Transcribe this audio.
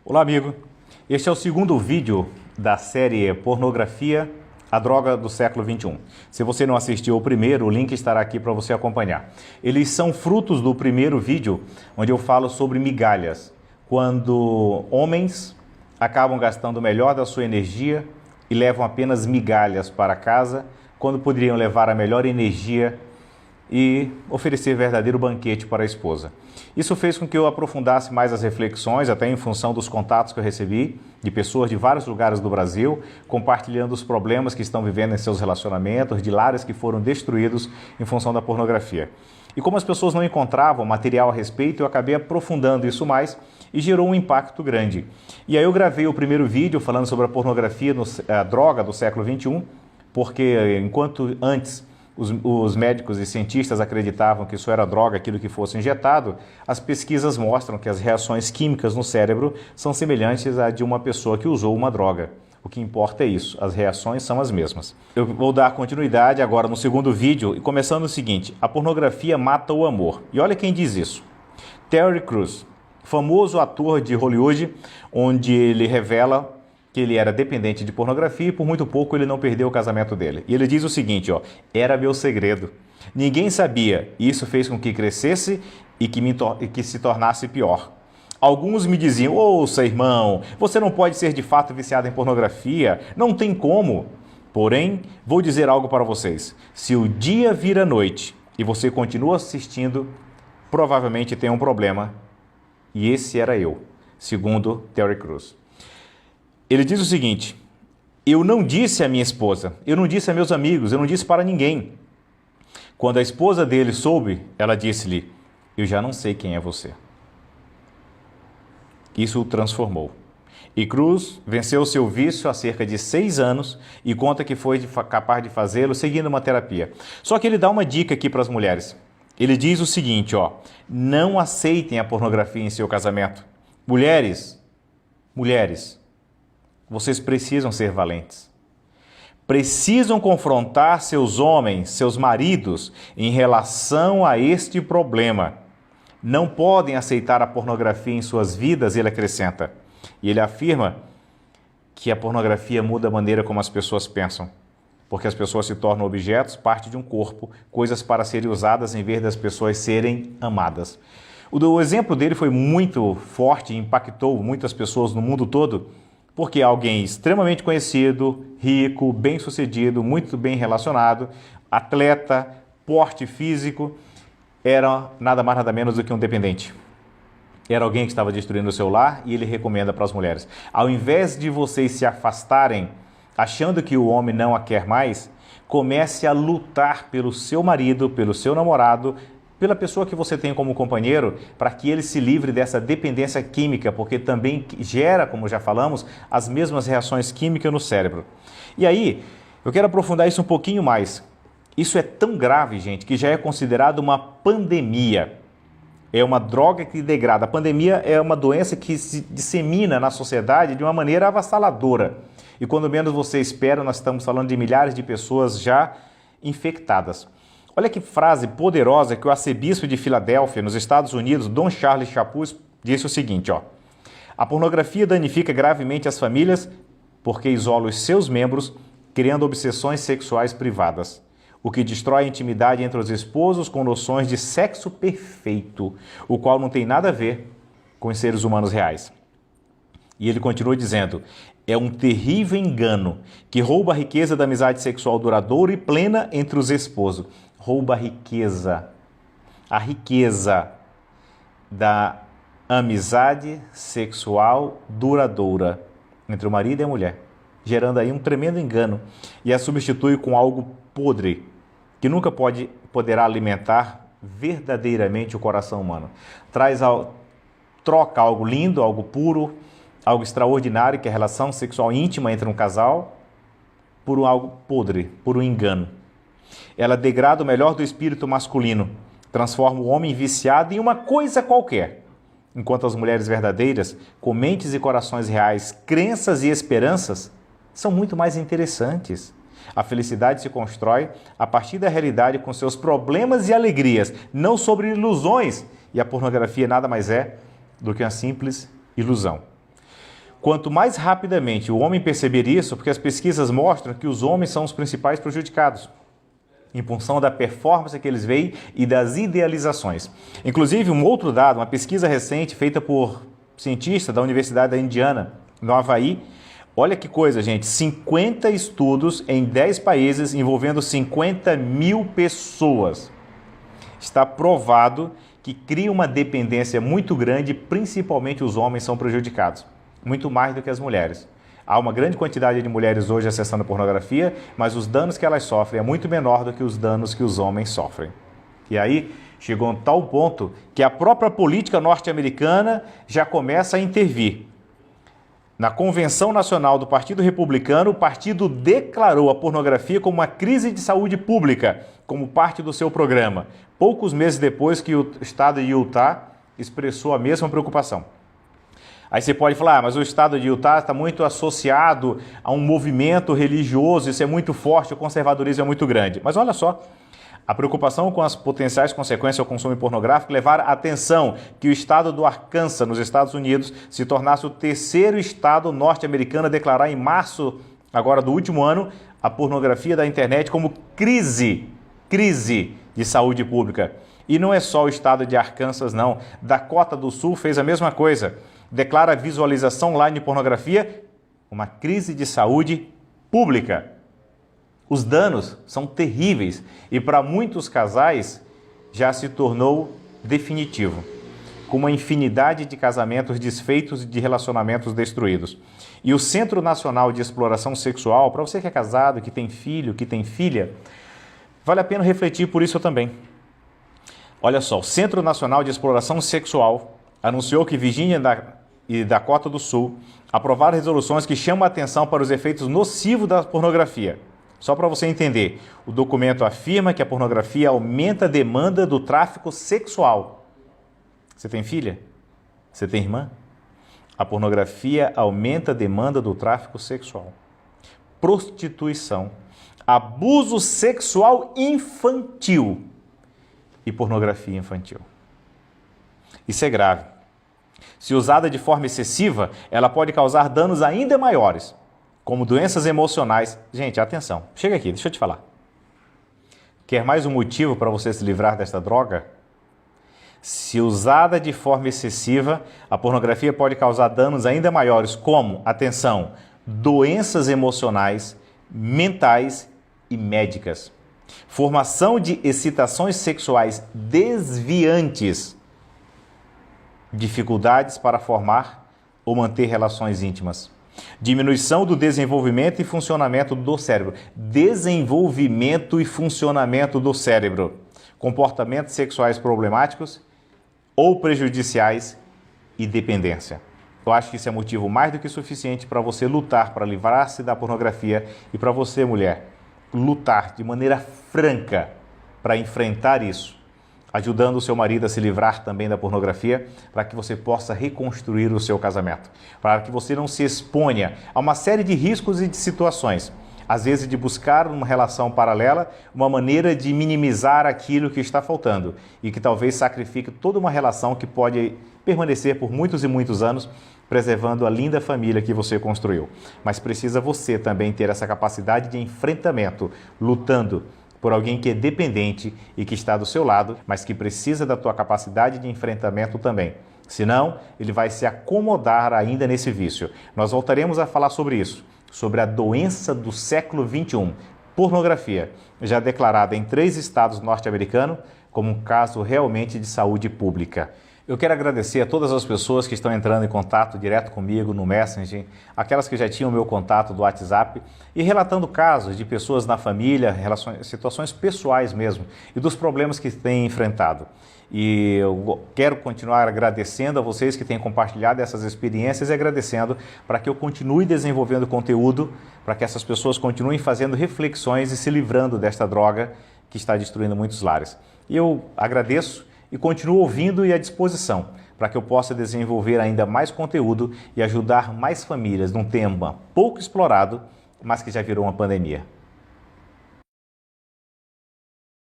Olá, amigo. Este é o segundo vídeo da série Pornografia, a droga do século XXI. Se você não assistiu ao primeiro, o link estará aqui para você acompanhar. Eles são frutos do primeiro vídeo, onde eu falo sobre migalhas, quando homens acabam gastando o melhor da sua energia e levam apenas migalhas para casa, quando poderiam levar a melhor energia e oferecer verdadeiro banquete para a esposa. Isso fez com que eu aprofundasse mais as reflexões, até em função dos contatos que eu recebi de pessoas de vários lugares do Brasil, compartilhando os problemas que estão vivendo em seus relacionamentos, de lares que foram destruídos em função da pornografia. E como as pessoas não encontravam material a respeito, eu acabei aprofundando isso mais e gerou um impacto grande. E aí eu gravei o primeiro vídeo falando sobre a pornografia, a droga do século XXI, porque enquanto antes os médicos e cientistas acreditavam que isso era droga, aquilo que fosse injetado, as pesquisas mostram que as reações químicas no cérebro são semelhantes à de uma pessoa que usou uma droga. O que importa é isso, as reações são as mesmas. Eu vou dar continuidade agora no segundo vídeo, e começando o seguinte: a pornografia mata o amor. E olha quem diz isso. Terry Crews, famoso ator de Hollywood, onde ele revela que ele era dependente de pornografia e por muito pouco ele não perdeu o casamento dele. E ele diz o seguinte, era meu segredo. Ninguém sabia, e isso fez com que crescesse e que se tornasse pior. Alguns me diziam, ouça irmão, você não pode ser de fato viciado em pornografia, não tem como. Porém, vou dizer algo para vocês, se o dia vira noite e você continua assistindo, provavelmente tem um problema. E esse era eu, segundo Terry Crews. Ele diz o seguinte, eu não disse à minha esposa, eu não disse a meus amigos, eu não disse para ninguém. Quando a esposa dele soube, ela disse-lhe, eu já não sei quem é você. Isso o transformou. E Cruz venceu seu vício há cerca de 6 anos e conta que foi capaz de fazê-lo seguindo uma terapia. Só que ele dá uma dica aqui para as mulheres. Ele diz o seguinte, não aceitem a pornografia em seu casamento. Mulheres, vocês precisam ser valentes. Precisam confrontar seus homens, seus maridos, em relação a este problema. Não podem aceitar a pornografia em suas vidas, ele acrescenta. E ele afirma que a pornografia muda a maneira como as pessoas pensam. Porque as pessoas se tornam objetos, parte de um corpo, coisas para serem usadas em vez das pessoas serem amadas. O exemplo dele foi muito forte e impactou muitas pessoas no mundo todo, porque alguém extremamente conhecido, rico, bem-sucedido, muito bem relacionado, atleta, porte físico, era nada mais nada menos do que um dependente. Era alguém que estava destruindo o seu lar e ele recomenda para as mulheres. Ao invés de vocês se afastarem, achando que o homem não a quer mais, comece a lutar pelo seu marido, pelo seu namorado, pela pessoa que você tem como companheiro, para que ele se livre dessa dependência química, porque também gera, como já falamos, as mesmas reações químicas no cérebro. E aí, eu quero aprofundar isso um pouquinho mais. Isso é tão grave, gente, que já é considerado uma pandemia. É uma droga que degrada. A pandemia é uma doença que se dissemina na sociedade de uma maneira avassaladora. E quando menos você espera, nós estamos falando de milhares de pessoas já infectadas. Olha que frase poderosa que o arcebispo de Filadélfia, nos Estados Unidos, Dom Charles Chapuz, disse o seguinte, a pornografia danifica gravemente as famílias porque isola os seus membros, criando obsessões sexuais privadas, o que destrói a intimidade entre os esposos com noções de sexo perfeito, o qual não tem nada a ver com os seres humanos reais. E ele continua dizendo, é um terrível engano que rouba a riqueza da amizade sexual duradoura e plena entre os esposos. Rouba a riqueza da amizade sexual duradoura entre o marido e a mulher, gerando aí um tremendo engano e a substitui com algo podre, que nunca poderá alimentar verdadeiramente o coração humano. Troca algo lindo, algo puro, algo extraordinário, que é a relação sexual íntima entre um casal, por algo podre, por um engano. Ela degrada o melhor do espírito masculino, transforma o homem viciado em uma coisa qualquer, enquanto as mulheres verdadeiras, com mentes e corações reais, crenças e esperanças, são muito mais interessantes. A felicidade se constrói a partir da realidade com seus problemas e alegrias, não sobre ilusões, e a pornografia nada mais é do que uma simples ilusão. Quanto mais rapidamente o homem perceber isso, porque as pesquisas mostram que os homens são os principais prejudicados, em função da performance que eles veem e das idealizações. Inclusive, um outro dado, uma pesquisa recente feita por cientistas da Universidade da Indiana, no Havaí, olha que coisa, gente, 50 estudos em 10 países envolvendo 50 mil pessoas. Está provado que cria uma dependência muito grande, principalmente os homens são prejudicados, muito mais do que as mulheres. Há uma grande quantidade de mulheres hoje acessando pornografia, mas os danos que elas sofrem é muito menor do que os danos que os homens sofrem. E aí chegou a um tal ponto que a própria política norte-americana já começa a intervir. Na Convenção Nacional do Partido Republicano, o partido declarou a pornografia como uma crise de saúde pública, como parte do seu programa, poucos meses depois que o estado de Utah expressou a mesma preocupação. Aí você pode falar, mas o estado de Utah está muito associado a um movimento religioso, isso é muito forte, o conservadorismo é muito grande. Mas olha só, a preocupação com as potenciais consequências ao consumo pornográfico levaram a atenção que o estado do Arkansas, nos Estados Unidos, se tornasse o terceiro estado norte-americano a declarar em março, agora do último ano, a pornografia da internet como crise de saúde pública. E não é só o estado de Arkansas, não. Dakota do Sul fez a mesma coisa. Declara a visualização online de pornografia uma crise de saúde pública. Os danos são terríveis e para muitos casais já se tornou definitivo, com uma infinidade de casamentos desfeitos e de relacionamentos destruídos. E o Centro Nacional de Exploração Sexual, para você que é casado, que tem filho, que tem filha, vale a pena refletir por isso também. Olha só, o Centro Nacional de Exploração Sexual anunciou que Virgínia e Dakota do Sul aprovaram resoluções que chamam a atenção para os efeitos nocivos da pornografia. Só para você entender, o documento afirma que a pornografia aumenta a demanda do tráfico sexual. Você tem filha? Você tem irmã? A pornografia aumenta a demanda do tráfico sexual. Prostituição, abuso sexual infantil e pornografia infantil. Isso é grave. Se usada de forma excessiva, ela pode causar danos ainda maiores, como doenças emocionais. Gente, atenção, chega aqui, deixa eu te falar. Quer mais um motivo para você se livrar desta droga? Se usada de forma excessiva, a pornografia pode causar danos ainda maiores, como, atenção, doenças emocionais, mentais e médicas. Formação de excitações sexuais desviantes, dificuldades para formar ou manter relações íntimas. Diminuição do desenvolvimento e funcionamento do cérebro. Desenvolvimento e funcionamento do cérebro. Comportamentos sexuais problemáticos ou prejudiciais e dependência. Eu acho que isso é motivo mais do que suficiente para você lutar para livrar-se da pornografia e para você, mulher, lutar de maneira franca para enfrentar isso, ajudando o seu marido a se livrar também da pornografia, para que você possa reconstruir o seu casamento, para que você não se exponha a uma série de riscos e de situações, às vezes de buscar uma relação paralela, uma maneira de minimizar aquilo que está faltando e que talvez sacrifique toda uma relação que pode permanecer por muitos e muitos anos, preservando a linda família que você construiu. Mas precisa você também ter essa capacidade de enfrentamento, lutando por alguém que é dependente e que está do seu lado, mas que precisa da tua capacidade de enfrentamento também. Senão, ele vai se acomodar ainda nesse vício. Nós voltaremos a falar sobre isso, sobre a doença do século XXI, pornografia, já declarada em 3 estados norte-americanos como um caso realmente de saúde pública. Eu quero agradecer a todas as pessoas que estão entrando em contato direto comigo no Messenger, aquelas que já tinham o meu contato do WhatsApp e relatando casos de pessoas na família, situações pessoais mesmo e dos problemas que têm enfrentado. E eu quero continuar agradecendo a vocês que têm compartilhado essas experiências e agradecendo para que eu continue desenvolvendo conteúdo, para que essas pessoas continuem fazendo reflexões e se livrando desta droga que está destruindo muitos lares. E eu agradeço e continuo ouvindo e à disposição para que eu possa desenvolver ainda mais conteúdo e ajudar mais famílias num tema pouco explorado, mas que já virou uma pandemia.